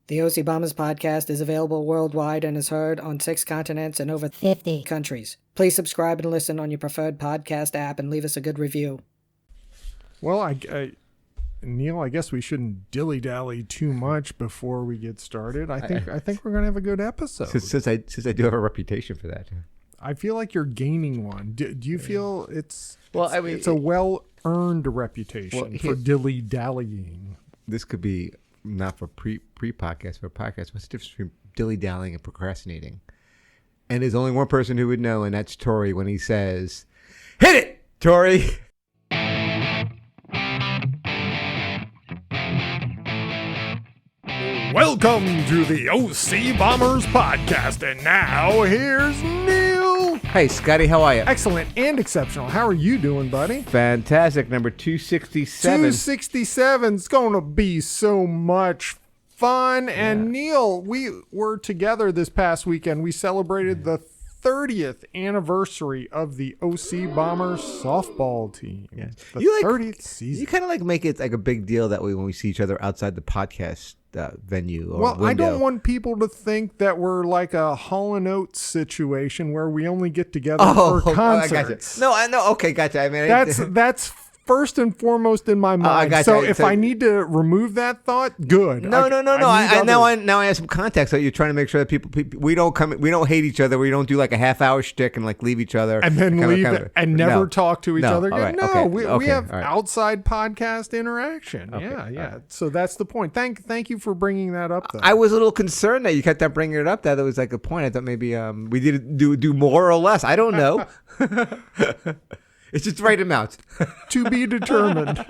The OC Bombers podcast is available worldwide and is heard on 6 continents and over 50 countries. Please subscribe and listen on your preferred podcast app and leave us a good review. Well, Neil, I guess we shouldn't dilly-dally too much before we get started. I think we're going to have a good episode. Since I do have a reputation for that. I feel like you're gaining one. Do you feel it's a well-earned reputation for dilly-dallying? This could be not for pre-podcast, for podcast. What's the difference between dilly-dallying and procrastinating? And there's only one person who would know, and that's Tori when he says, "Hit it, Tori!" Welcome to the OC Bombers podcast, and now here's Neil. Hey, Scotty, how are you? Excellent and exceptional. How are you doing, buddy? Fantastic. Number 267. 267 is going to be so much fun. Yeah. And Neil, we were together this past weekend. We celebrated the 30th anniversary of the OC Bombers softball team. Yeah. The 30th season. You kind of like make it like a big deal that way when we see each other outside the podcast venue or window. I don't want people to think that we're like a Hall & Oates situation where we only get together for concerts. I know. Okay, gotcha. I mean, that's first and foremost in my mind. If I need to remove that thought, good. No. Now I have some context. So you're trying to make sure that people we don't hate each other. We don't do like a half-hour shtick and like leave each other and then leave and never talk to each other again. Right, we have outside podcast interaction. Okay, yeah. So that's the point. Thank you for bringing that up, though. I was a little concerned that you kept on bringing it up. That was like a point. I thought maybe we did do more or less. I don't know. It's just the right amount. To be determined.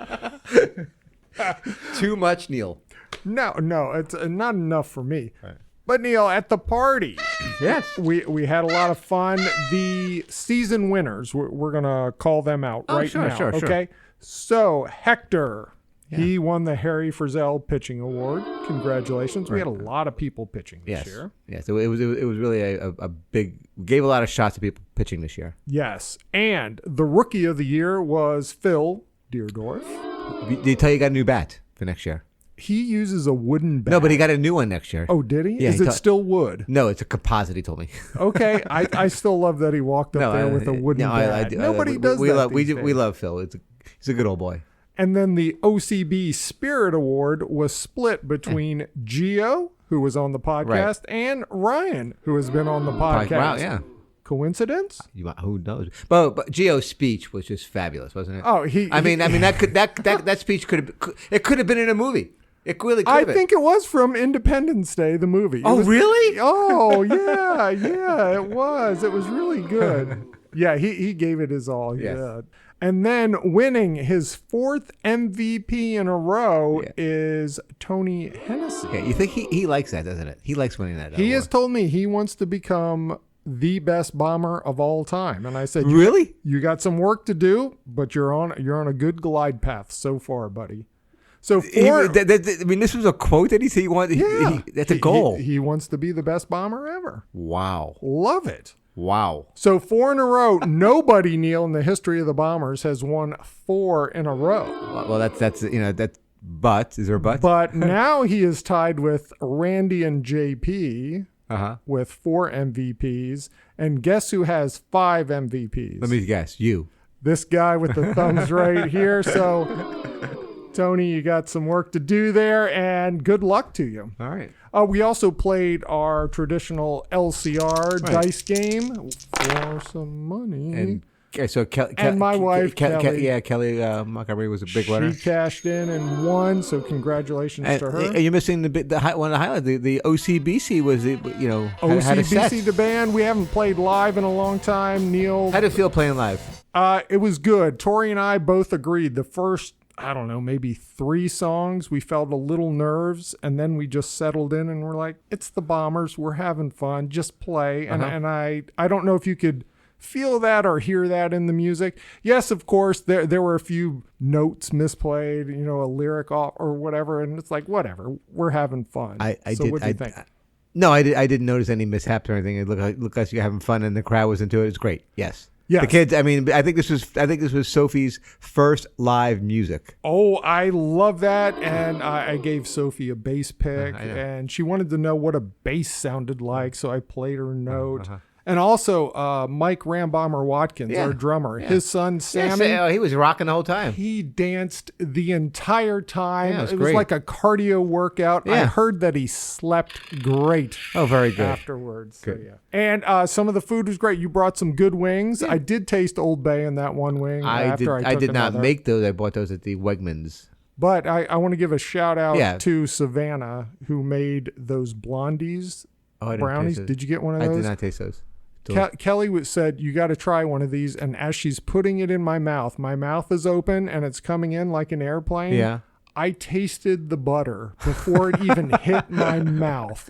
Too much, Neil. No, it's not enough for me. Right. But Neil, at the party, yes, we had a lot of fun. The season winners, we're gonna call them out now. Sure. Okay, so Hector. Yeah. He won the Harry Frizzell Pitching Award. Congratulations. We had a lot of people pitching this year. Yeah, so it was really a big, gave a lot of shots to people pitching this year. Yes. And the Rookie of the Year was Phil Deerdorf. Did he tell you he got a new bat for next year? He uses a wooden bat. No, but he got a new one next year. Oh, did he? Yeah, Is it still wood? No, it's a composite, he told me. Okay. I still love that he walked up there with a wooden bat. Nobody does that We love Phil. He's a good old boy. And then the OCB Spirit Award was split between Gio, who was on the podcast, and Ryan, who has been on the podcast. Wow, yeah. Coincidence? Who knows? But Gio's speech was just fabulous, wasn't it? Oh, that speech could have been in a movie. It really could have been. I think it was from Independence Day, the movie. Really? Oh, yeah, it was. It was really good. Yeah, he gave it his all. Yes. Yeah. And then winning his 4th MVP in a row is Tony Hennessy. Okay, you think he likes that, doesn't it? He likes winning that. He has told me he wants to become the best bomber of all time. And I said, really? You got some work to do, but you're on a good glide path so far, buddy. So this was a quote that he said he wanted. Yeah, that's a goal. He wants to be the best bomber ever. Wow. Love it. Wow. So 4 in a row. Nobody, Neil, in the history of the Bombers has won 4 in a row. Well, but is there a but? But now he is tied with Randy and JP with 4 MVPs. And guess who has 5 MVPs? Let me guess. You. This guy with the thumbs right here. So, Tony, you got some work to do there, and good luck to you. All right. We also played our traditional LCR dice game for some money. And my wife, Kelly. Kelly Montgomery was a big winner. She cashed in and won, so congratulations to her. You're missing one of the highlights. The OCBC was, had a set. OCBC, the band. We haven't played live in a long time. Neil. How did it feel playing live? It was good. Tori and I both agreed. The first, I don't know, maybe 3 songs, we felt a little nerves, and then we just settled in and we're like, it's the Bombers, we're having fun, just play. And I don't know if you could feel that or hear that in the music. Yes, of course, there were a few notes misplayed, a lyric off or whatever, and it's like, whatever, we're having fun. What do you think? No, I didn't notice any mishaps or anything. It looked like you're having fun and the crowd was into it. It's great. Yes. Yes. The kids. I mean, I think this was Sophie's first live music. Oh, I love that. And I gave Sophie a bass pick, and she wanted to know what a bass sounded like, so I played her note. And also, Mike Rambomber Watkins, our drummer, his son Sammy. He was rocking the whole time. He danced the entire time. Yeah, it was was great. like a cardio workout. Yeah. I heard that he slept great. Oh, very good. Afterwards. Good. So, yeah. And some of the food was great. You brought some good wings. I did taste Old Bay in that one wing. I did not another. make those. I bought those at the Wegmans. But I want to give a shout out to Savannah, who made those blondies brownies. Did you get one of those? I did not taste those. Kelly said, you got to try one of these. And as she's putting it in my mouth is open and it's coming in like an airplane. Yeah. I tasted the butter before it even hit my mouth.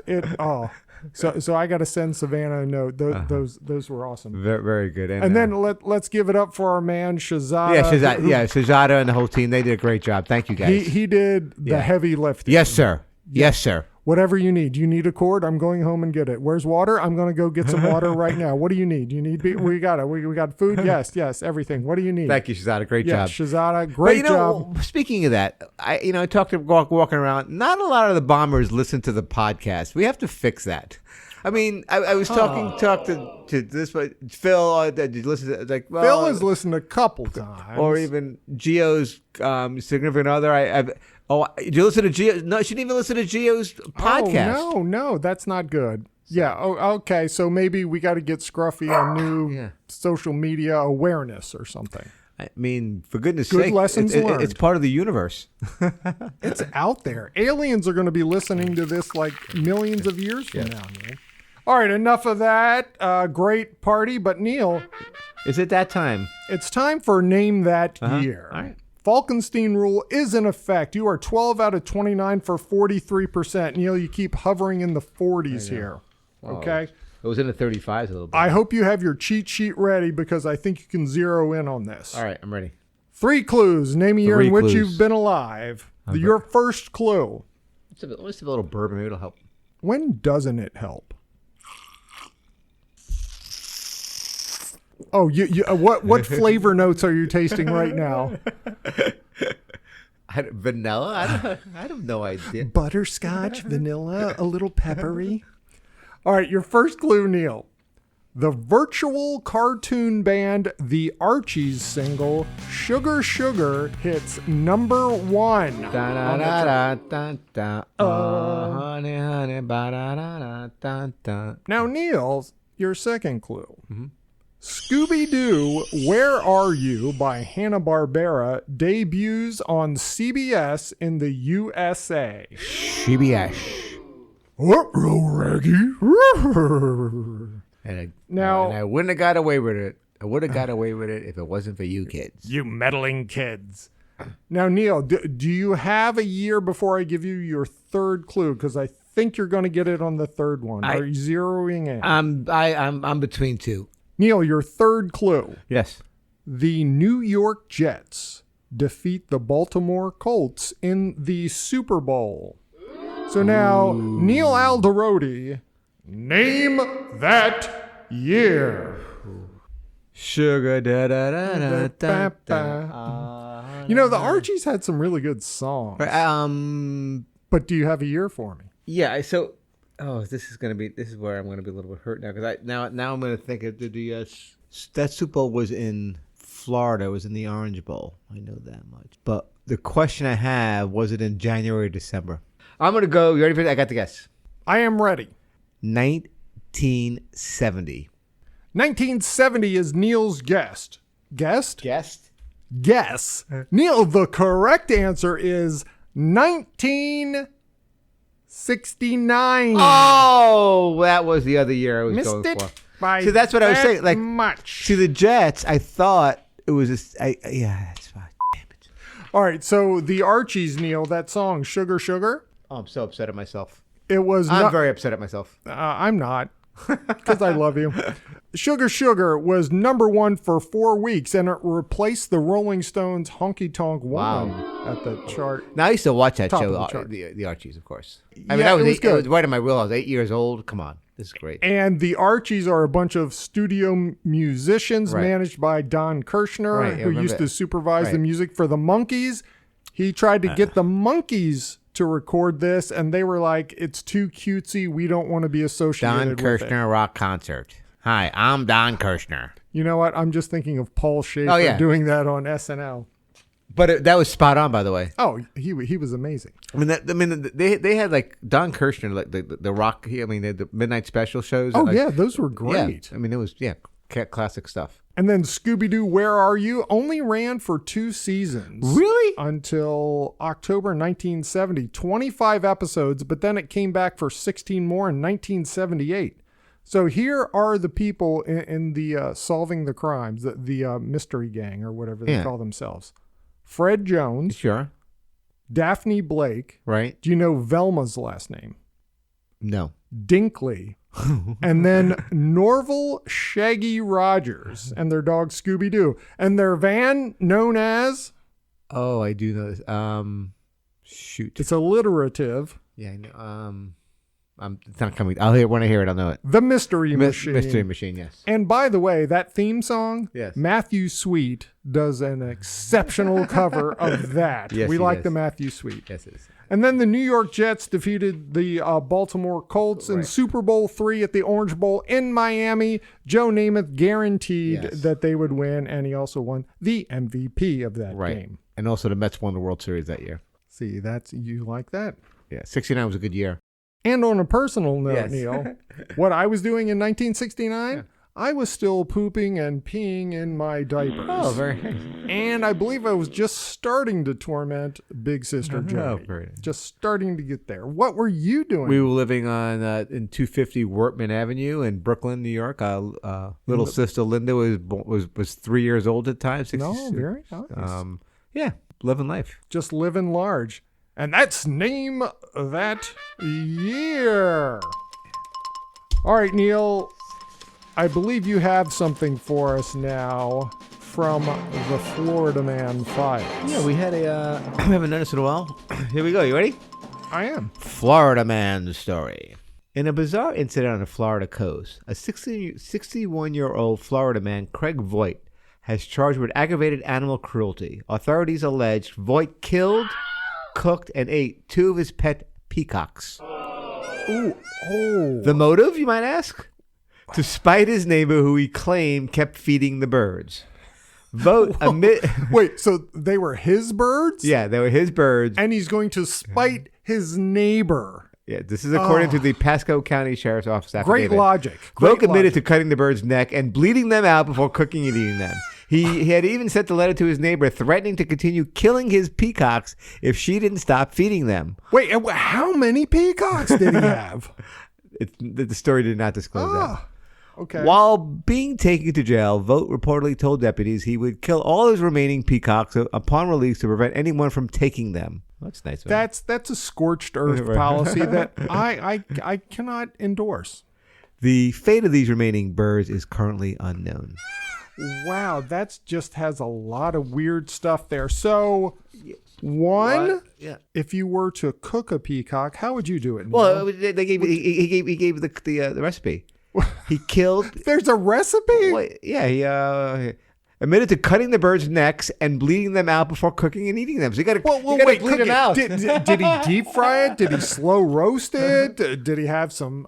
So I got to send Savannah a note. Those were awesome. Very, very good. And then let's give it up for our man Shazada. Shazada and the whole team. They did a great job. Thank you, guys. He did the heavy lifting. Yes, sir. Yes, sir. Whatever you need. You need a cord? I'm going home and get it. Where's water? I'm going to go get some water right now. What do you need? We got it. We got food? Yes, everything. What do you need? Thank you, Shazada. Great job. Shazada, great job. Speaking of that, I talked to walking around. Not a lot of the bombers listen to the podcast. We have to fix that. I mean, I was talking to this, but Phil, did you listen to like? Well, Phil has listened a couple times. Or even Gio's significant other. Did you listen to Gio? No, she didn't even listen to Gio's podcast. Oh, no, that's not good. Yeah. Okay. So maybe we got to get Scruffy a new social media awareness or something. I mean, for goodness' Good sake, lessons learned. It's part of the universe. It's out there. Aliens are going to be listening to this like millions of years from now, man. All right, enough of that. Great party, but Neil, is it that time? It's time for Name That Year. All right. Falkenstein rule is in effect. You are 12 out of 29 for 43%. Neil, you keep hovering in the 40s here. Okay? It was in the 35s a little bit. I hope you have your cheat sheet ready because I think you can zero in on this. All right, I'm ready. 3 clues. Name a year in which you've been alive. Your first clue. Let's have a little bourbon. Maybe it'll help. When doesn't it help? Oh, what flavor notes are you tasting right now? Vanilla? I have no idea. Butterscotch, vanilla, a little peppery. All right, your first clue, Neil. The virtual cartoon band The Archies single Sugar Sugar hits number 1. Honey, honey, ba-da-da-da-da-da. Now, Neil, your second clue. Mm-hmm. Scooby-Doo, Where Are You by Hanna-Barbera debuts on CBS in the USA. CBS. Raggy. And I wouldn't have got away with it. I would have got away with it if it wasn't for you kids. You meddling kids. Now, Neil, do you have a year before I give you your third clue? Because I think you're going to get it on the third one. Are you zeroing in? I'm between two. Neil, your third clue. Yes. The New York Jets defeat the Baltimore Colts in the Super Bowl. So now, Neil Alderodi, name that year. Sugar da da da da da. You know, the Archies had some really good songs. But do you have a year for me? Yeah. So, this is where I'm gonna be a little bit hurt now because now I'm gonna think of the that Super Bowl was in Florida. It was in the Orange Bowl. I know that much. But the question I have, was it in January or December? I'm gonna go. You ready for it? I got the guess. I am ready. 1970. 1970 is Neil's guess. Guessed? Guessed? Guess. Neil, the correct answer is 1969. Oh, that was the other year I was Missed going it for. by See, that's what I was saying. Like, much. See, the Jets, I thought it was yeah, that's fine. Damn it. All right, so the Archies, Neil, that song, Sugar Sugar. Oh, I'm so upset at myself. It was I'm very upset at myself. I'm not. because I love you. Sugar Sugar was number 1 for 4 weeks, and it replaced the Rolling Stones' Honky Tonk Woman at the chart. Now I used to watch that Top show, of the chart. the Archies, of course. Yeah, it was good. It was right in my wheelhouse. 8 years old. Come on, this is great. And the Archies are a bunch of studio musicians Right. managed by Don Kirshner, Right, I who remember used to that. supervise the Right. music for the Monkees. He tried to get the Monkees to record this, and they were like, "It's too cutesy. We don't want to be Don associated with it." Kirshner rock concert. Hi, I'm Don Kirshner. You know what? I'm just thinking of Paul Schaefer Oh, yeah. doing that on SNL. But that was spot on, by the way. Oh, he was amazing. They had like Don Kirshner, like the rock. The midnight special shows. Oh, like, yeah, those were great. Yeah. It was classic stuff. And then Scooby-Doo, Where Are You? Only ran for 2 seasons. Really? Until October 1970. 25 episodes, but then it came back for 16 more in 1978. So here are the people in the solving the crimes, the mystery gang or whatever they call themselves. Fred Jones, Sure. Daphne Blake. Right? Do you know Velma's last name? No. Dinkley. And then Norval Shaggy Rogers and their dog Scooby-Doo. And their van known as... Oh, I do know this. Shoot. It's alliterative. Yeah, I know. It's not coming. When I hear it, I'll know it. The Mystery Machine. Mystery Machine, yes. And by the way, that theme song, Yes. Matthew Sweet does an exceptional cover of that. Yes, we he like does. the Matthew Sweet. Yes, it is. And then the New York Jets defeated the Baltimore Colts in Right. Super Bowl III at the Orange Bowl in Miami. Joe Namath guaranteed Yes. that they would win, and he also won the MVP of that Right. game. And also the Mets won the World Series that year. See, you like that? Yeah, 69 was a good year. And on a personal note, Yes. Neil, what I was doing in 1969, I was still pooping and peeing in my diapers. Oh, very nice. And I believe I was just starting to torment Big Sister Joey. very nice. Just starting to get there. What were you doing? We were living on in 250 Wortman Avenue in Brooklyn, New York. Little sister Linda was 3 years old at the time. 60, No, very nice. living life. Just living large. And that's Name That Year. All right, Neil, I believe you have something for us now from the Florida Man Files. Yeah, we had a. we haven't done this in a while. Here we go. You ready? I am. Florida Man story. In a bizarre incident on the Florida coast, a 61-year-old Florida man, Craig Voigt, has charged with aggravated animal cruelty. Authorities allege Voigt killed, cooked, and ate 2 of his pet peacocks. Ooh, oh. The motive, you might ask? To spite his neighbor who he claimed kept feeding the birds. Wait, so they were his birds? Yeah, they were his birds. And he's going to spite his neighbor. Yeah, this is according to the Pasco County Sheriff's Office affidavit. Great logic. Vogt admitted to cutting the bird's neck and bleeding them out before cooking and eating them. He had even sent a letter to his neighbor threatening to continue killing his peacocks if she didn't stop feeding them. Wait, how many peacocks did he have? The story did not disclose that. Okay. While being taken to jail, Vogt reportedly told deputies he would kill all his remaining peacocks upon release to prevent anyone from taking them. That's nice. That's a scorched earth policy that I cannot endorse. The fate of these remaining birds is currently unknown. Wow, that just has a lot of weird stuff there. So, if you were to cook a peacock, how would you do it, Neil? Well, they gave he gave the recipe. He killed. There's a recipe? He admitted to cutting the birds' necks and bleeding them out before cooking and eating them. So you got to bleed them out. Did he deep fry it? Did he slow roast it? Did he have some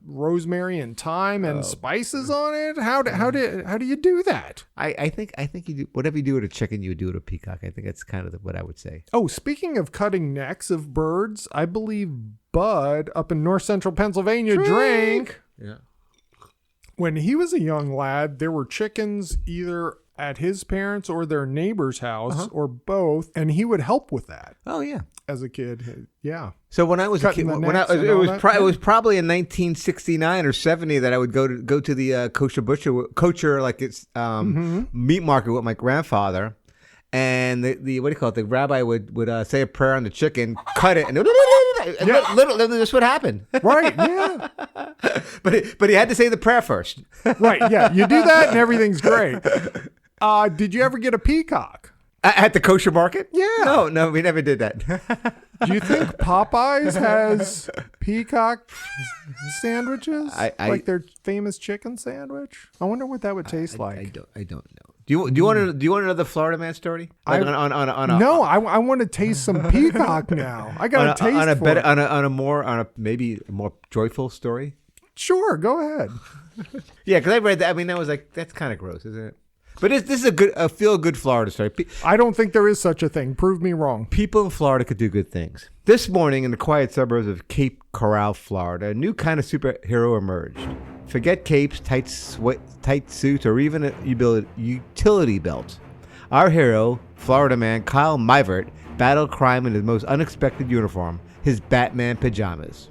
rosemary and thyme and spices on it? How do you do that? I think you do whatever you do with a chicken, you would do with a peacock. I think that's kind of what I would say. Oh, speaking of cutting necks of birds, I believe Bud up in north central Pennsylvania drank. Yeah. When he was a young lad, there were chickens either at his parents' or their neighbor's house or both, and he would help with that. Oh yeah, as a kid, yeah. So when I was a kid, it was probably in 1969 or 70 that I would go to the kosher like it's meat market with my grandfather, and the what do you call it? The rabbi would say a prayer on the chicken, cut it, and literally that's what happened. Right? Yeah. but he had to say the prayer first. Right, yeah. You do that and everything's great. Did you ever get a peacock? At the kosher market? Yeah. No, we never did that. Do you think Popeyes has peacock sandwiches? Like their famous chicken sandwich? I wonder what that would taste like. I don't know. Do you want to know the Florida man story? Like No, I want to taste some peacock now. I got to taste on a maybe a more joyful story. Sure, go ahead. Yeah, because I read that. I mean, that was like, that's kind of gross, isn't it? But this is a feel-good Florida story. I don't think there is such a thing. Prove me wrong. People in Florida could do good things. This morning, in the quiet suburbs of Cape Coral, Florida, a new kind of superhero emerged. Forget capes, tight suits, or even a utility belt. Our hero, Florida man Kyle Mivert, battled crime in his most unexpected uniform, his Batman pajamas.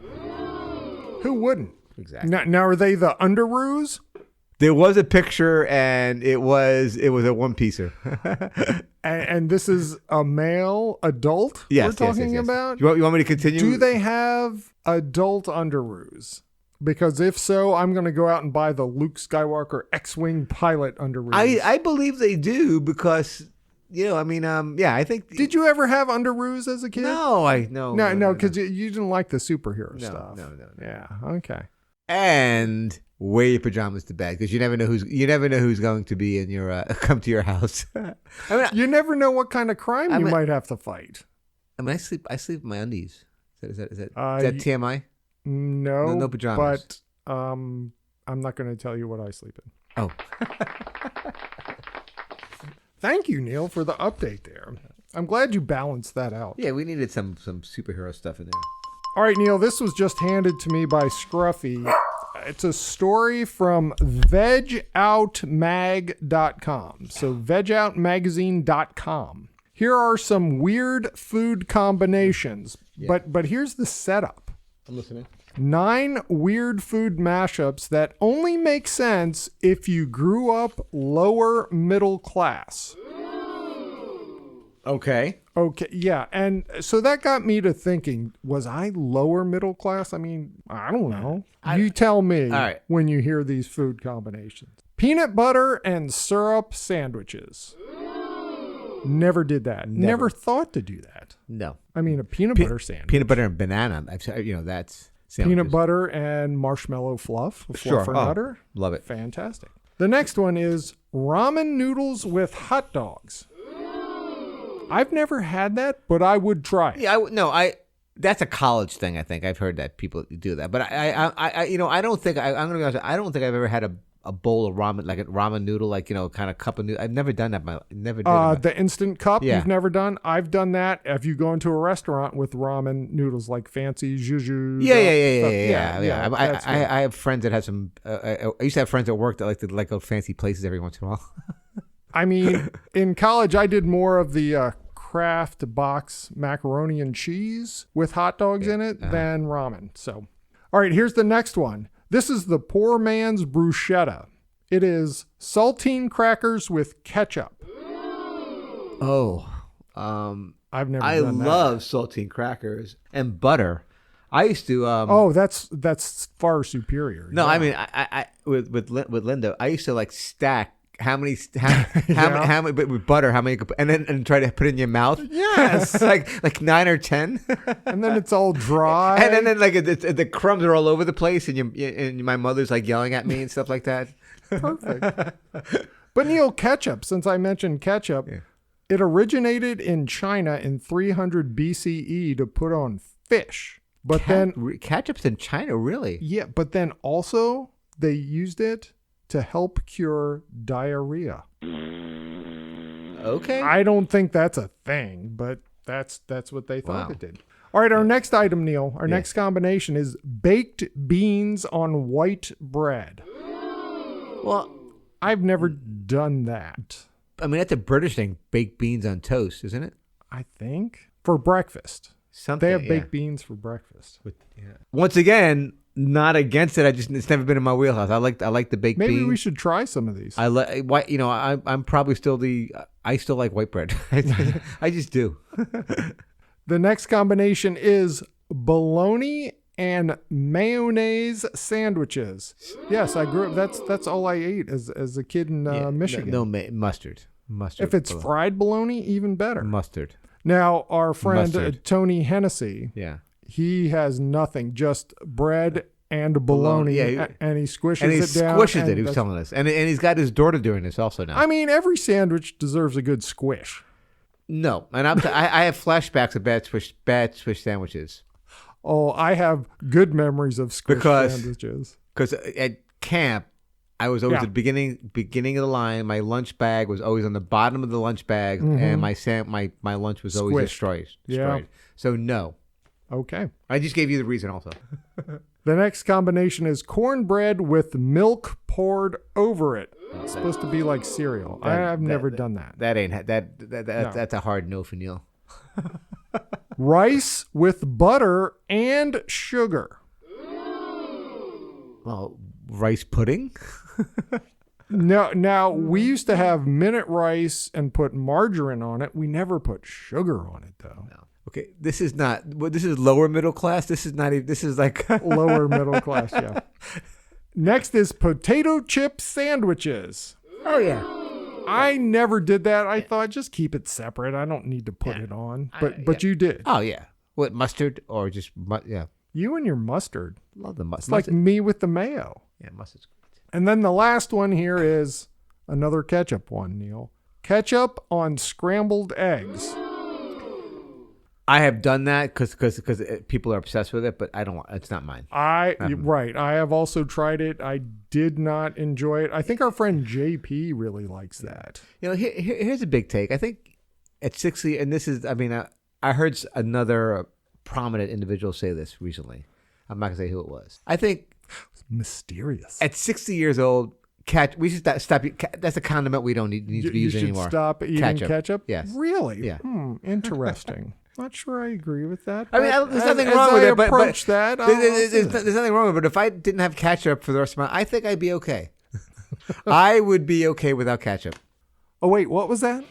Who wouldn't? Exactly. Now are they the underoos? There was a picture, and it was a one-piecer. and this is a male adult we're talking about? You want me to continue? Do they have adult underoos? Because if so, I'm going to go out and buy the Luke Skywalker X-Wing pilot underoos. I believe they do because, I think. Did you ever have underoos as a kid? No, because you didn't like the superhero stuff. No. Yeah, okay. And wear your pajamas to bed because you never know who's going to be in your come to your house. You never know what kind of crime you might have to fight. I mean, I sleep in my undies. Is that TMI? No pajamas. But I'm not going to tell you what I sleep in. Oh. Thank you, Neil, for the update there. I'm glad you balanced that out. Yeah, we needed some superhero stuff in there. All right, Neil, this was just handed to me by Scruffy. It's a story from vegoutmag.com. So vegoutmagazine.com. Here are some weird food combinations, but here's the setup. I'm listening. 9 weird food mashups that only make sense if you grew up lower middle class. Okay, yeah. And so that got me to thinking, was I lower middle class? I mean, I don't know. You tell me when you hear these food combinations. Peanut butter and syrup sandwiches. Never did that. Never thought to do that. No. I mean, a peanut butter sandwich. Peanut butter and banana. That's sandwiches. Peanut butter and marshmallow fluff. Fluffernutter. Love it. Fantastic. The next one is ramen noodles with hot dogs. I've never had that, but I would try it. Yeah, that's a college thing. I think I've heard that people do that, but I don't think I'm gonna be honest. I don't think I've ever had a bowl of ramen, like a ramen noodle, like kind of cup of noodle. I've never done that. The instant cup. Yeah. You've never done. I've done that. If you go into a restaurant with ramen noodles, like fancy zhuzu. Yeah. I have friends that have some. I used to have friends that worked that like go fancy places every once in a while. I mean, in college, I did more of the Kraft box macaroni and cheese with hot dogs in it than ramen. So, all right, here's the next one. This is the poor man's bruschetta. It is saltine crackers with ketchup. Oh, I've never. I love saltine crackers and butter. I used to. That's far superior. No, yeah. I mean, I with Linda, I used to like stack. How many but with butter, how many, and try to put it in your mouth? Yes. like 9 or 10. And then it's all dry. And then like the crumbs are all over the place, and my mother's like yelling at me and stuff like that. Perfect. But Neil, ketchup, since I mentioned ketchup, it originated in China in 300 BCE to put on fish. But then ketchup's in China, really? Yeah, but then also they used it to help cure diarrhea. Okay. I don't think that's a thing, but that's what they thought it did. All right, our next item, Neil, next combination is baked beans on white bread. Well, I've never done that. I mean, that's a British thing, baked beans on toast, isn't it? I think. For breakfast. They have baked beans for breakfast. Once again, not against it. It's never been in my wheelhouse. I like the baked beans. Maybe we should try some of these. I'm probably still I still like white bread. I just do. The next combination is bologna and mayonnaise sandwiches. Yes, I grew up. That's all I ate as a kid in Michigan. No, mustard. Mustard. If it's fried bologna, even better. Mustard. Now, our friend Mustard. Tony Hennessy, Yeah. he has nothing, just bread and bologna, Yeah, and he squishes And he it down. squishes it. He was that's- telling us, and he's got his daughter doing this also now. I mean, every sandwich deserves a good squish. No, and I have flashbacks of bad swish sandwiches Oh, I have good memories of squish sandwiches. because at camp I was always Yeah. at the beginning of the line. My lunch bag was always on the bottom of the lunch bag, and my lunch was always destroyed. Yeah. So no, Okay. I just gave you the reason also. The next combination is cornbread with milk poured over it. It's supposed to be like cereal. I've never done that. That's a hard no for Neil. Rice with butter and sugar. Well, rice pudding. Now we used to have minute rice and put margarine on it. We never put sugar on it though. No. Okay, this is not. Well, this is lower middle class. This is not even. This is like Lower middle class, yeah. Next is potato chip sandwiches. Oh yeah. I never did that. I thought just keep it separate. I don't need to put it on. But you did. Oh yeah. What, mustard or just yeah? You and your mustard. Love the It's mustard. like me with the mayo. Yeah, mustard's great. And then the last one here is another ketchup one, Neil. Ketchup on scrambled eggs. I have done that because people are obsessed with it, but I don't want. It's not mine. Right. I have also tried it. I did not enjoy it. I think our friend JP really likes that. You know, here's a big take. I think at 60, and this is. I mean, I heard another prominent individual say this recently. I'm not gonna say who it was. I think Mysterious. at 60 years old, we should stop. That's a condiment we don't need to be You using should anymore. stop eating ketchup? Yes. Really? Yeah. Interesting. Not sure I agree with that. I mean, but there's nothing as wrong with I it. But approach that. I'll there's do that. nothing wrong with it. But if I didn't have ketchup for the rest of my, I think I'd be okay. I would be okay without ketchup. Oh wait, what was that?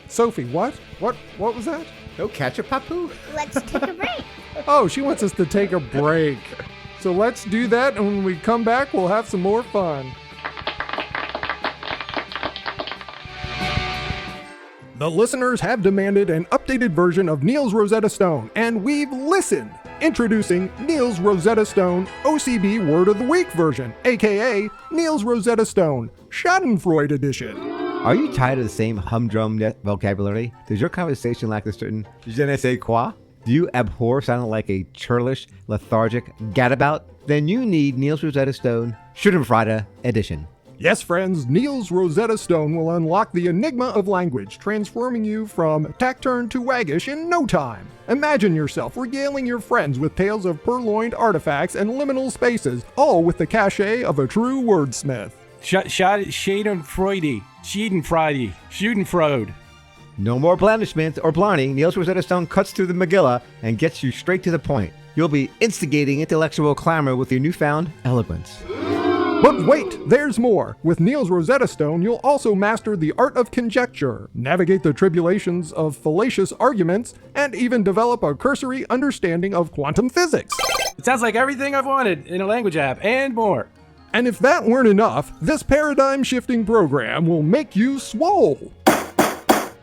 Sophie, what? What was that? No ketchup, Papu? Let's take a break. Oh, she wants us to take a break. So let's do that, and when we come back, we'll have some more fun. The listeners have demanded an updated version of Neil's Rosetta Stone, and we've listened. Introducing Neil's Rosetta Stone OCB Word of the Week version, aka Neil's Rosetta Stone Schadenfreude edition. Are you tired of the same humdrum vocabulary? Does your conversation lack a certain je ne sais quoi? Do you abhor sounding like a churlish, lethargic gadabout? Then you need Neil's Rosetta Stone Schadenfreude edition. Yes, friends, Neil's Rosetta Stone will unlock the enigma of language, transforming you from taciturn to waggish in no time. Imagine yourself regaling your friends with tales of purloined artifacts and liminal spaces, all with the cachet of a true wordsmith. Schadenfreude. No more blandishments or blarney. Neil's Rosetta Stone cuts through the Megillah and gets you straight to the point. You'll be instigating intellectual clamor with your newfound eloquence. But wait, there's more. With Neil's Rosetta Stone, you'll also master the art of conjecture, navigate the tribulations of fallacious arguments, and even develop a cursory understanding of quantum physics. It sounds like everything I've wanted in a language app and more. And if that weren't enough, this paradigm-shifting program will make you swole.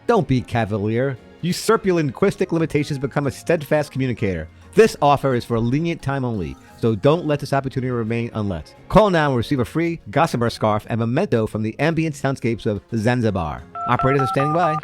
Don't be cavalier. Usurp your linguistic limitations, become a steadfast communicator. This offer is for a lenient time only, so don't let this opportunity remain unlet. Call now and receive a free Gossamer scarf and memento from the ambient soundscapes of Zanzibar. Operators are standing by.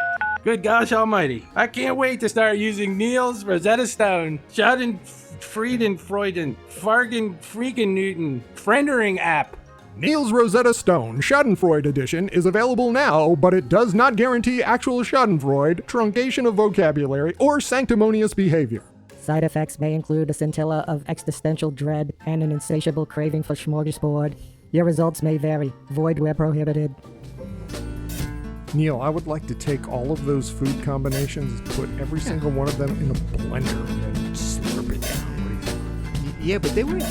Good gosh almighty. I can't wait to start using Neil's Rosetta Stone, Schadenfreude, Fargan Freakin' Newton, Friendering app. Neil's Rosetta Stone Schadenfreude edition is available now, but it does not guarantee actual Schadenfreude, truncation of vocabulary, or sanctimonious behavior. Side effects may include a scintilla of existential dread and an insatiable craving for smorgasbord. Your results may vary. Void where prohibited. Neil, I would like to take all of those food combinations and put every single one of them in a blender and slurp it down. What do you think? Yeah, but they weren't.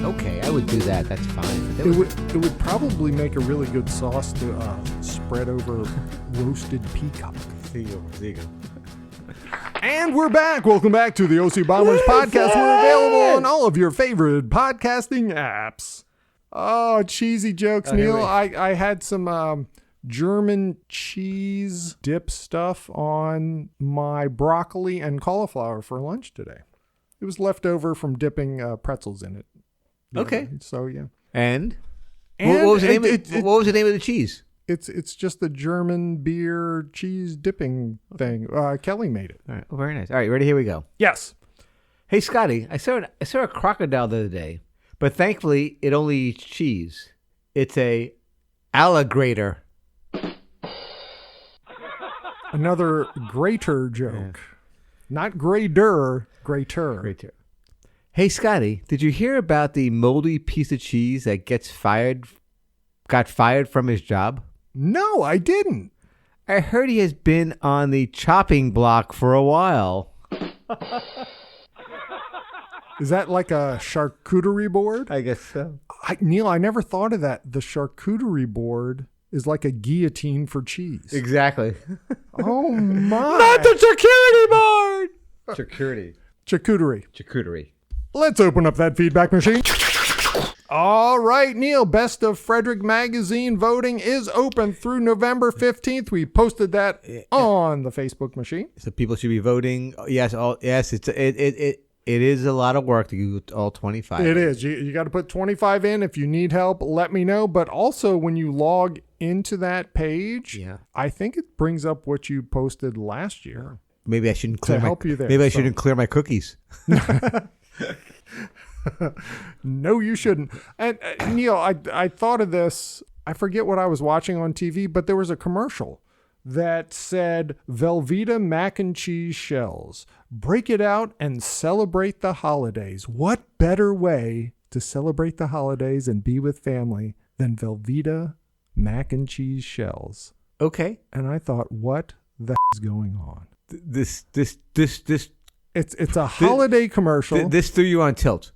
Okay, I would do that. That's fine. But It would probably make a really good sauce to spread over roasted peacock. There you go. And we're back. Welcome back to the OC Bombers podcast. We're available on all of your favorite podcasting apps. Oh, cheesy jokes, Neil. I had some German cheese dip stuff on my broccoli and cauliflower for lunch today. It was left over from dipping pretzels in it. Okay. So, yeah. And what was the name? What was the name of the cheese? It's just the German beer cheese dipping thing. Kelly made it. All right. Oh, very nice. All right, ready? Here we go. Yes. Hey, Scotty, I saw a crocodile the other day, but thankfully it only eats cheese. It's a alligator. Another greater joke. Yeah. Not greater, greater. Hey, Scotty, did you hear about the moldy piece of cheese that got fired from his job? No, I didn't. I heard he has been on the chopping block for a while. Is that like a charcuterie board? I guess so. Neil, I never thought of that. The charcuterie board is like a guillotine for cheese. Exactly. Oh, my. Not the charcuterie board! Charcuterie. Let's open up that feedback machine. All right, Neil, Best of Frederick Magazine voting is open through November 15th. We posted that on the Facebook machine. So people should be voting. Yes, it is a lot of work to do all 25. It is. You got to put 25 in. If you need help, let me know. But also, when you log into that page, I think it brings up what you posted last year. Maybe I shouldn't clear Maybe I shouldn't clear my cookies. No, you shouldn't. And Neil, I thought of this. I forget what I was watching on TV, but there was a commercial that said Velveeta mac and cheese shells. Break it out and celebrate the holidays. What better way to celebrate the holidays and be with family than Velveeta mac and cheese shells? Okay. And I thought, what the is going on? This. It's a holiday commercial. This threw you on tilt.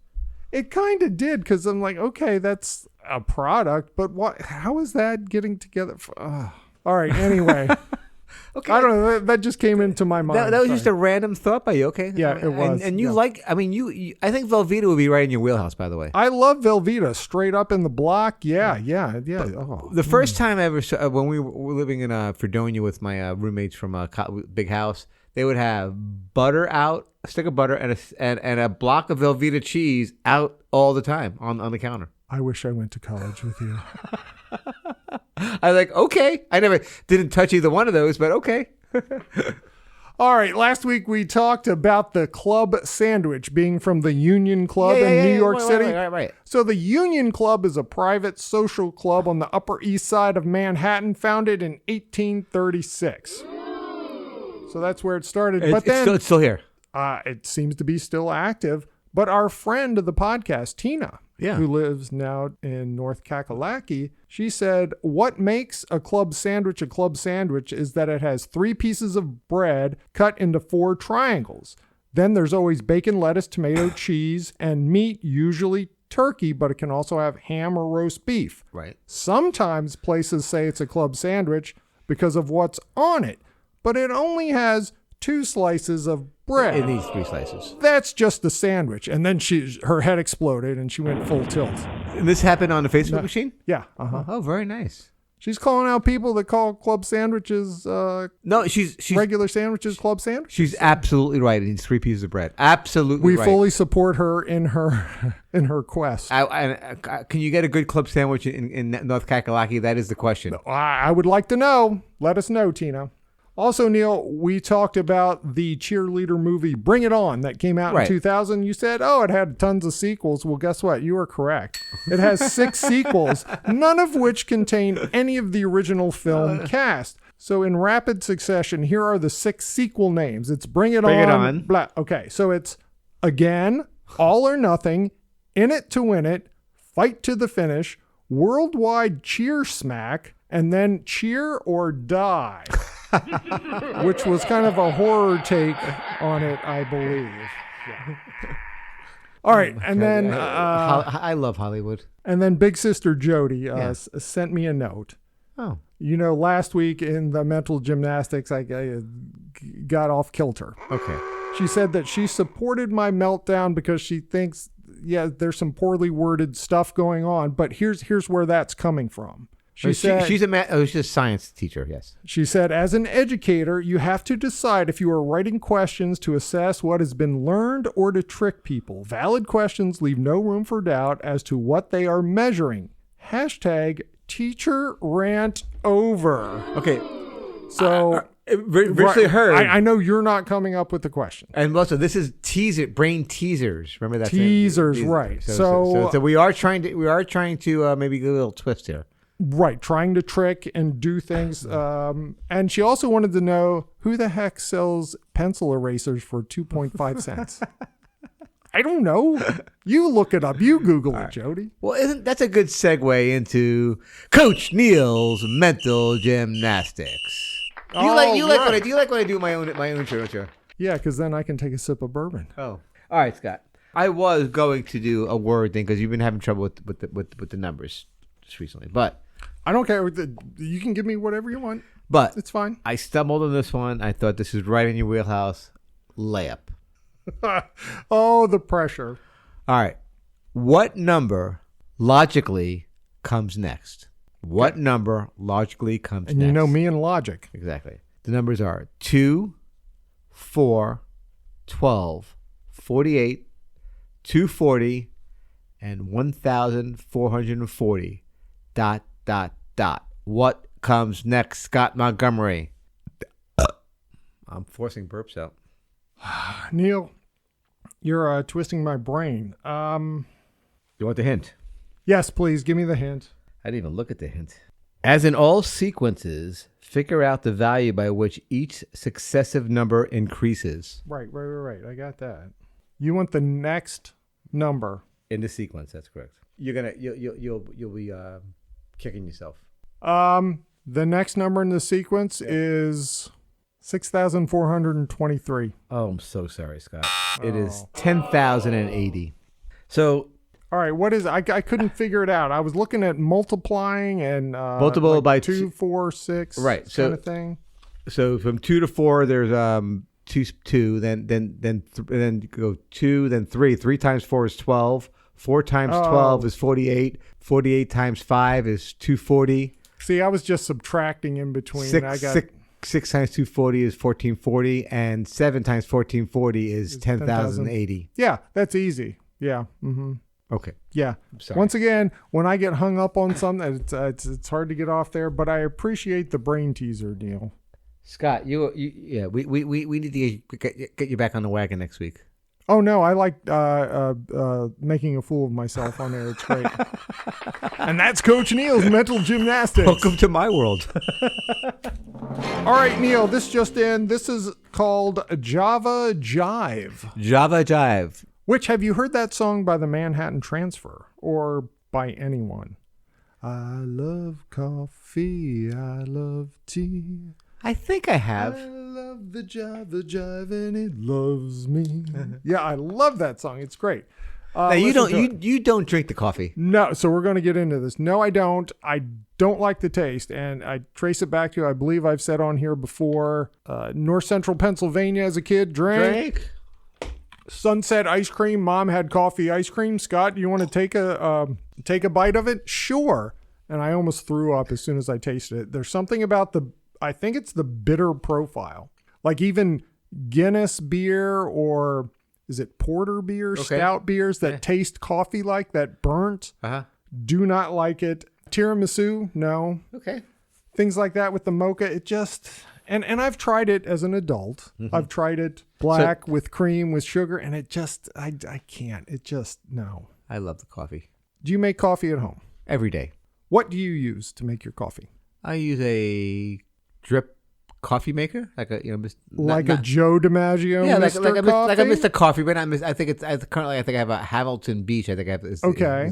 It kind of did, because I'm like, okay, that's a product, but what? How is that getting together? All right, anyway. Okay. I don't know. That just came into my mind. That was just a random thought by you. Okay. Yeah, it was. And you like, I mean, you I think Velveeta would be right in your wheelhouse, by the way. I love Velveeta. Straight up in the block. Yeah. The first time I ever saw, when we were living in Fredonia with my roommates from a big house, they would have butter out, a stick of butter, and a block of Velveeta cheese out all the time on the counter. I wish I went to college with you. I was like, okay. I never didn't touch either one of those, but okay. All right. Last week we talked about the club sandwich being from the Union Club in New York City. Right. So the Union Club is a private social club on the Upper East Side of Manhattan, founded in 1836. So that's where it started. It's still here. It seems to be still active. But our friend of the podcast, Tina, who lives now in North Kakalaki, she said, what makes a club sandwich is that it has 3 pieces of bread cut into 4 triangles. Then there's always bacon, lettuce, tomato, cheese, and meat, usually turkey, but it can also have ham or roast beef. Right. Sometimes places say it's a club sandwich because of what's on it, but it only has 2 slices of bread. It needs 3 slices. That's just the sandwich. And then her head exploded and she went full tilt. And this happened on the Facebook machine? Yeah. Uh-huh. Oh, very nice. She's calling out people that call club sandwiches no, she's regular sandwiches club sandwiches. She's absolutely right. It needs 3 pieces of bread. Absolutely right. We fully support her in her quest. Can you get a good club sandwich in North Kakalaki? That is the question. I would like to know. Let us know, Tina. Also, Neil, we talked about the cheerleader movie Bring It On that came out in 2000. You said, it had tons of sequels. Well, guess what? You are correct. It has 6 sequels, none of which contain any of the original film cast. So in rapid succession, here are the 6 sequel names. It's Bring It On. Blah. Okay, so it's Again, All or Nothing, In It to Win It, Fight to the Finish, Worldwide Cheer Smack, and then Cheer or Die. Which was kind of a horror take on it, I believe. Yeah. All right, and then I love Hollywood. And then Big Sister Jody sent me a note, Oh. You know, last week in the mental gymnastics, I got off kilter. Okay. She said that she supported my meltdown because she thinks, there's some poorly worded stuff going on, but here's where that's coming from. She's a science teacher, yes. She said, as an educator, you have to decide if you are writing questions to assess what has been learned or to trick people. Valid questions leave no room for doubt as to what they are measuring. Hashtag teacher rant over. Okay. So virtually heard. I know you're not coming up with the question. And also, this is brain teasers. Remember that? Teasers, right? So we are trying to maybe get a little twist here. Right, trying to trick and do things. And she also wanted to know who the heck sells pencil erasers for 2.5 cents. I don't know. You look it up. You Google it, Jody. Well, that's a good segue into Coach Neil's mental gymnastics. Do you like when I do my own show, don't you? Yeah, because then I can take a sip of bourbon. Oh, all right, Scott. I was going to do a word thing because you've been having trouble with the numbers just recently, but I don't care. You can give me whatever you want. But it's fine. I stumbled on this one. I thought this is right in your wheelhouse. Layup. Oh, the pressure. All right. What number logically comes next? What number logically comes next? And you know me and logic. Exactly. The numbers are 2, 4, 12, 48, 240, and 1,440. ... What comes next, Scott Montgomery? I'm forcing burps out. Neil, you're twisting my brain. You want the hint? Yes, please. Give me the hint. I didn't even look at the hint. As in all sequences, figure out the value by which each successive number increases. Right. I got that. You want the next number in the sequence. That's correct. You'll be kicking yourself. The next number in the sequence is 6,423. Oh, I'm so sorry, Scott. It is 10,080. So, all right, what is? I couldn't figure it out. I was looking at multiplying and multiple by 2, 4, 6, right? Kind of thing. So from 2 to 4, there's 2. Then go 2, then 3. 3 times 4 is 12. 4 times 12 is 48. 48 times 5 is 240. See, I was just subtracting in between. 6 times 240 is 1440, and 7 times 1440 is 10,080. Yeah, that's easy. Yeah. Mm-hmm. Okay. Yeah. Sorry. Once again, when I get hung up on something, it's hard to get off there. But I appreciate the brain teaser, Neil. Scott, we need to get you back on the wagon next week. Oh no, I like making a fool of myself on there. It's great. And that's Coach Neil's mental gymnastics. Welcome to my world. All right, Neil, this just in. This is called Java Jive. Java Jive. Which, have you heard that song by the Manhattan Transfer or by anyone? I love coffee. I love tea. I think I have. I love the Java Jive and it loves me. Yeah, I love that song. It's great. Now you don't drink the coffee. No, so we're going to get into this. No, I don't. I don't like the taste, and I trace it back to, I believe I've said on here before, North Central Pennsylvania as a kid. Drank Sunset ice cream. Mom had coffee ice cream. Scott, do you want to take a bite of it? Sure. And I almost threw up as soon as I tasted it. There's something about I think it's the bitter profile. Like even Guinness beer, or is it porter beer, stout beers that taste coffee like that burnt. Do not like it. Tiramisu, no. Okay. Things like that with the mocha, it just, and I've tried it as an adult. Mm-hmm. I've tried it black with cream with sugar, and it just, I can't. It just, no. I love the coffee. Do you make coffee at home? Every day. What do you use to make your coffee? I use a drip coffee maker, like a a Joe DiMaggio, yeah, like a Mr. Coffee, but I think I have a Hamilton Beach. I think I have. Is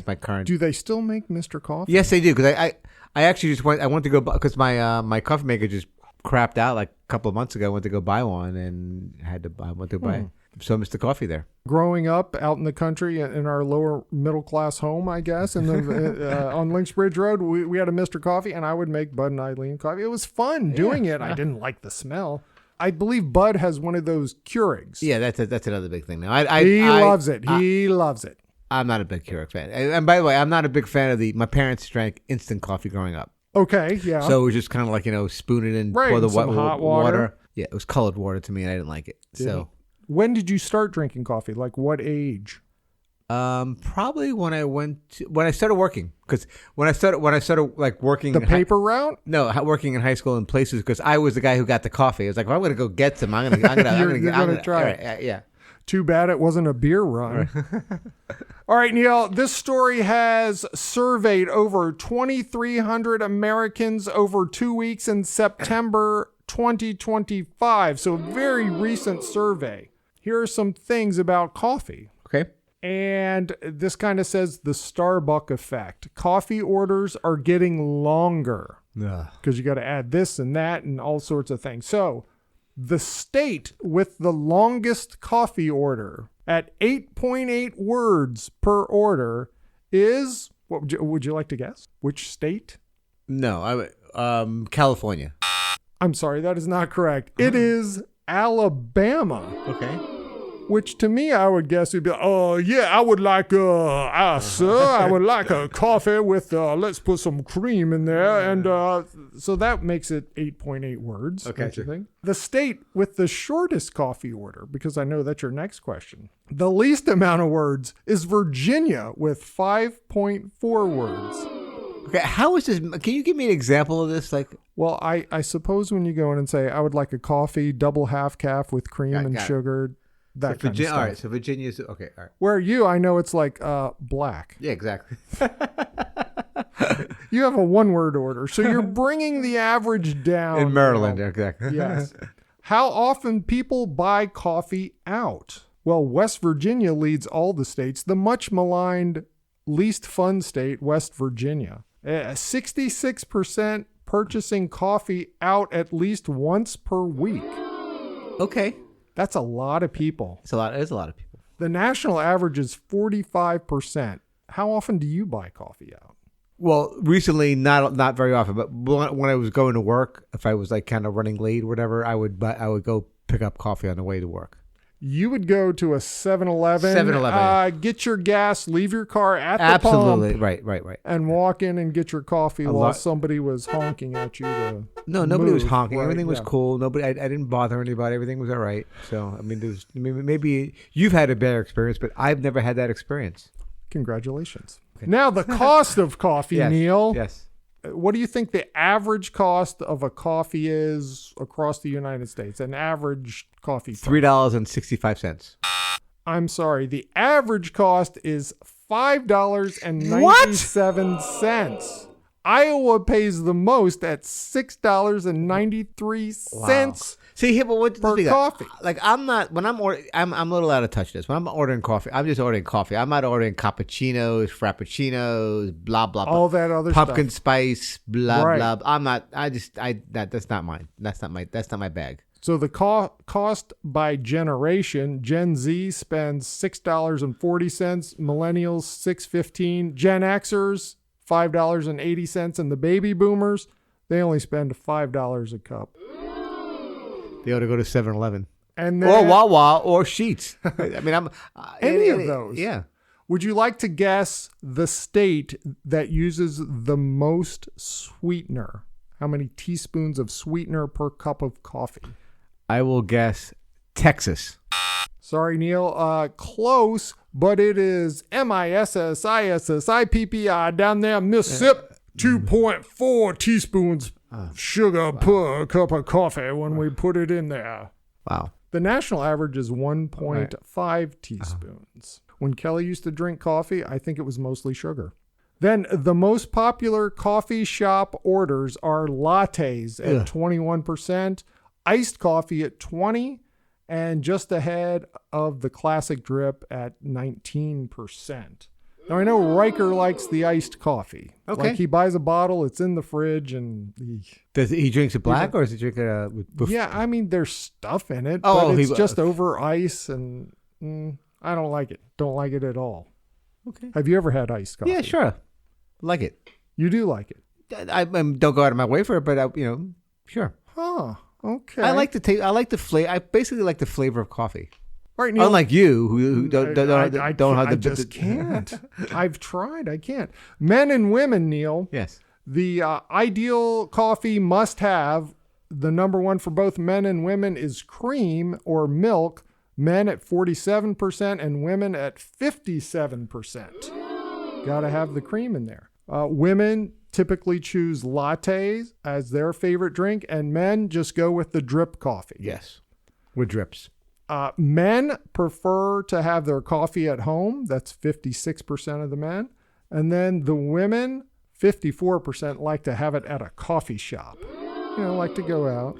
my current. Do they still make Mr. Coffee? Yes, they do. Because I actually just went. I went to go because my coffee maker just crapped out like a couple of months ago. I went to go buy one and I went to buy. So Mr. Coffee there. Growing up out in the country in our lower middle class home, I guess, and on Lynx Bridge Road, we had a Mr. Coffee, and I would make Bud and Eileen coffee. It was fun doing it. I didn't like the smell. I believe Bud has one of those Keurigs. Yeah, that's another big thing now. He loves it. He loves it. I'm not a big Keurig fan. And by the way, I'm not a big fan of my parents drank instant coffee growing up. Okay, yeah. So it was just kind of like, spoon it in, pour the some hot water. Yeah, it was colored water to me, and I didn't like it. When did you start drinking coffee? Like what age? Probably when I started working, because when I started like working the paper route. No, working in high school in places, because I was the guy who got the coffee. I was like, if I'm going to go get some, I'm gonna try it. Right, yeah. Too bad it wasn't a beer run. All right, Neil, this story has surveyed over 2,300 Americans over 2 weeks in September 2025. So a very recent survey. Here are some things about coffee. Okay. And this kind of says the Starbucks effect. Coffee orders are getting longer because you got to add this and that and all sorts of things. So the state with the longest coffee order at 8.8 words per order is, what would you like to guess? Which state? No, California. I'm sorry, that is not correct. It is Alabama. Okay. Which to me, I would guess would be, I would like, sir, I would like a coffee with, let's put some cream in there. And so that makes it 8.8 words. Okay. Don't you think? The state with the shortest coffee order, because I know that's your next question. The least amount of words is Virginia with 5.4 words. Okay, how is this? Can you give me an example of this? Like, well, I suppose when you go in and say, I would like a coffee, double half calf with cream and sugar. That kind of stuff. All right, so Virginia's okay. All right. Where I know it's like black. Yeah, exactly. You have a one-word order, so you're bringing the average down. In Maryland, exactly. Yes. How often people buy coffee out? Well, West Virginia leads all the states. The much maligned, least fun state, West Virginia. 66% purchasing coffee out at least once per week. Okay. That's a lot of people. It is a lot of people. The national average is 45%. How often do you buy coffee out? Well, recently, not very often, but when I was going to work, if I was like kind of running late or whatever, I would go pick up coffee on the way to work. You would go to a 7-Eleven, get your gas, leave your car at the pump. Absolutely, right. And walk in and get your coffee while somebody was honking at you. Nobody was honking. Right, Everything was cool. I didn't bother anybody. Everything was all right. So, I mean, maybe you've had a better experience, but I've never had that experience. Congratulations. Okay. Now, the cost of coffee, yes, Neil. Yes. What do you think the average cost of a coffee is across the United States? An average coffee price? $3.65. I'm sorry. The average cost is $5.97. Iowa pays the most at $6.93 Wow. See here, but per coffee. Like I'm a little out of touch with this. When I'm ordering coffee, I'm just ordering coffee. I'm not ordering cappuccinos, frappuccinos, blah blah blah. All that other pumpkin stuff. Spice, blah blah. I'm not. That's not mine. That's not my bag. So the cost by generation, Gen Z spends $6.40, millennials $6.15, Gen Xers $5.80, and the baby boomers, they only spend $5 a cup. They ought to go to 7-Eleven. And or Wawa or Sheetz. I mean, any of those. Yeah. Would you like to guess the state that uses the most sweetener? How many teaspoons of sweetener per cup of coffee? I will guess Texas. Sorry, Neil. Close, but it is Mississippi down there, Mississippi. 2.4 teaspoons sugar per cup of coffee when we put it in there. Wow. The national average is 1.5 teaspoons. When Kelly used to drink coffee, I think it was mostly sugar. Then the most popular coffee shop orders are lattes at 21%, iced coffee at 20%, and just ahead of the classic drip at 19%. Now, I know Riker likes the iced coffee. Okay. Like he buys a bottle, it's in the fridge, and He drinks it black or does he drink it with yeah, I mean, there's stuff in it, Oh, but it's just over ice, and I don't like it. Don't like it at all. Okay. Have you ever had iced coffee? Yeah, sure. Like it. You do like it? I don't go out of my way for it, but sure. Huh. Okay. I like the taste. I like the flavor. I basically like the flavor of coffee. Right, Neil. Unlike you, who don't have I just can't. I've tried. I can't. Men and women, Neil. Yes. The ideal coffee must have, the number one for both men and women is cream or milk. Men at 47% and women at 57%. Got to have the cream in there. Women typically choose lattes as their favorite drink, and men just go with the drip coffee. Yes. With drips. Men prefer to have their coffee at home. That's 56% of the men. And then the women, 54%, like to have it at a coffee shop. Like to go out,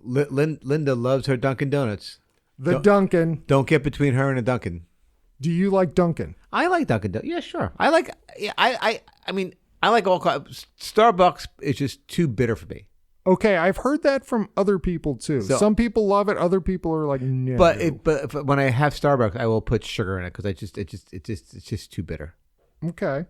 Linda loves her Dunkin' Donuts. Dunkin'. Don't get between her and a Dunkin'. Do you like Dunkin'? I like Dunkin' Donuts. Yeah, sure. I like all Starbucks is just too bitter for me. Okay, I've heard that from other people too. So, some people love it, other people are like, no. But when I have Starbucks, I will put sugar in it because it's just too bitter. Okay.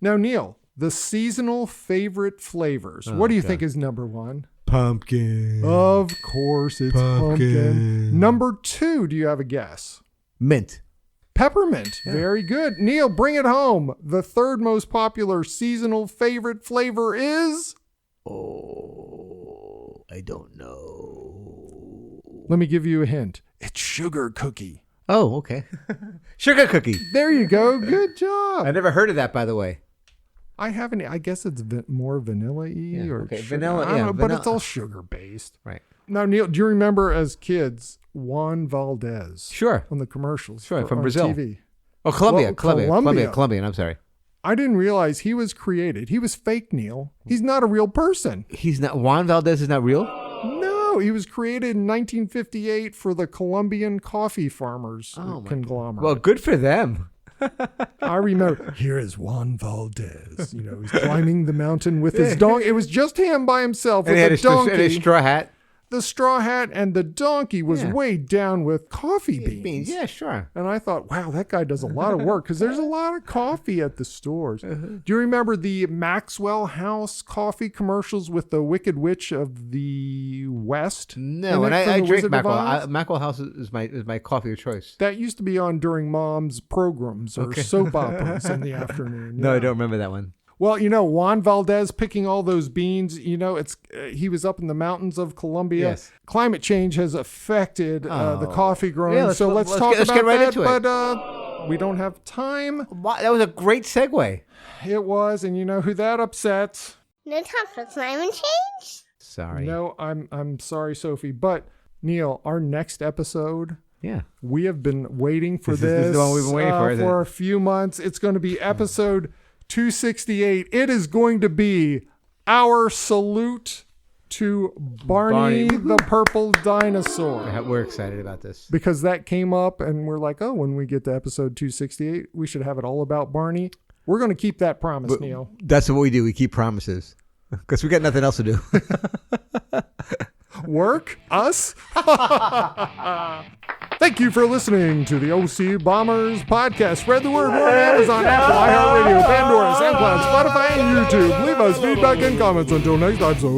Now, Neil, the seasonal favorite flavors. What do you think is number one? Pumpkin. Of course, it's pumpkin. Number two, do you have a guess? Mint. Peppermint. Yeah. Very good. Neil, bring it home. The third most popular seasonal favorite flavor is? Oh, I don't know. Let me give you a hint. It's sugar cookie. Oh, okay. Sugar cookie. There you go. Good job. I never heard of that, by the way. I haven't. I guess it's more vanilla-y or okay. sugar. Vanilla. I don't know, but it's all sugar-based. Right. Now, Neil, do you remember as kids Juan Valdez? Sure. On the commercials. From Brazil. TV. Oh, Colombia. Well, Colombian. I'm sorry. I didn't realize he was created. He was fake, Neil. He's not a real person. He's not. Juan Valdez is not real? No, he was created in 1958 for the Colombian coffee farmers conglomerate. Well, good for them. I remember. Here is Juan Valdez. He's climbing the mountain with his donkey. It was just him by himself and with a donkey. And a straw hat. The straw hat and the donkey was weighed down with coffee beans. Yeah, sure. And I thought, wow, that guy does a lot of work because there's a lot of coffee at the stores. Do you remember the Maxwell House coffee commercials with the Wicked Witch of the West? No, and I drink Maxwell. Maxwell House is my coffee of choice. That used to be on during Mom's programs or soap operas in the afternoon. No, I don't remember that one. Well, Juan Valdez picking all those beans, he was up in the mountains of Colombia. Yes. Climate change has affected the coffee growing. Yeah, let's talk about get right that, into it. But we don't have time. That was a great segue. It was, and you know who that upsets? No time for climate change? Sorry. No, I'm sorry, Sophie. But, Neil, our next episode... Yeah. We have been waiting for this. This is the one we've been waiting for a few months. It's going to be episode 268. It is going to be our salute to Barney the Purple Dinosaur. Yeah, we're excited about this. Because that came up and we're like, when we get to episode 268, we should have it all about Barney. We're going to keep that promise, Neil. That's what we do. We keep promises. Because we got nothing else to do. Work? Us? Thank you for listening to the OC Bombers podcast. Spread the word. We're on Amazon, Apple, iHeartRadio, Pandora, SoundCloud, Spotify, and YouTube. Leave us feedback and comments. Until next time. So